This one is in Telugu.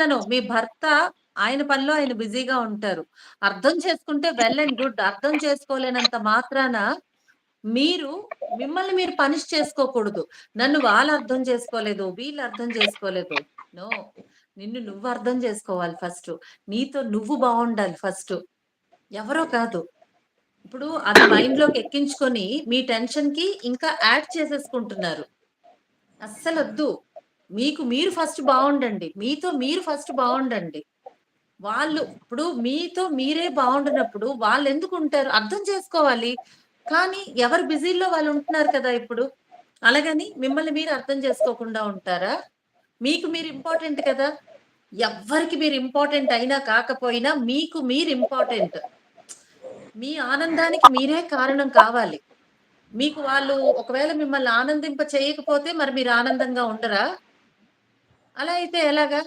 చెప్తాను. మీ భర్త ఆయన పనిలో ఆయన బిజీగా ఉంటారు. అర్థం చేసుకుంటే వెల్ అండ్ గుడ్. అర్థం చేసుకోలేనంత మాత్రాన మీరు మిమ్మల్ని మీరు పనిష్ చేసుకోకూడదు. నన్ను వాళ్ళు అర్థం చేసుకోలేదు, వీళ్ళు అర్థం చేసుకోలేదు. నో. నిన్ను నువ్వు అర్థం చేసుకోవాలి ఫస్టు. నీతో నువ్వు బావుండాలి ఫస్టు. ఎవరో కాదు. ఇప్పుడు అది మైండ్‌లోకి ఎక్కించుకొని మీ టెన్షన్‌కి ఇంకా యాడ్ చేసేసుకుంటున్నారు. అస్సలొద్దు. మీకు మీరు ఫస్ట్ బావుండండి. మీతో మీరు ఫస్ట్ బావుండండి. వాళ్ళు ఇప్పుడు మీతో మీరే బావుండనప్పుడు వాళ్ళెందుకుంటారు? అర్థం చేసుకోవాలి. కానీ ఎవరు బిజీలో వాళ్ళు ఉంటున్నారు కదా ఇప్పుడు. అలాగని మిమ్మల్ని మీరు అర్థం చేసుకోకుండా ఉంటారా? మీకు మీరు ఇంపార్టెంట్ కదా! ఎవ్వరికి మీరు ఇంపార్టెంట్ అయినా కాకపోయినా మీకు మీరు ఇంపార్టెంట్. మీ ఆనందానికి మీరే కారణం కావాలి. మీకు వాళ్ళు ఒకవేళ మిమ్మల్ని ఆనందింప చేయకపోతే మరి మీరు ఆనందంగా ఉండరా? అలా అయితే ఎలాగా?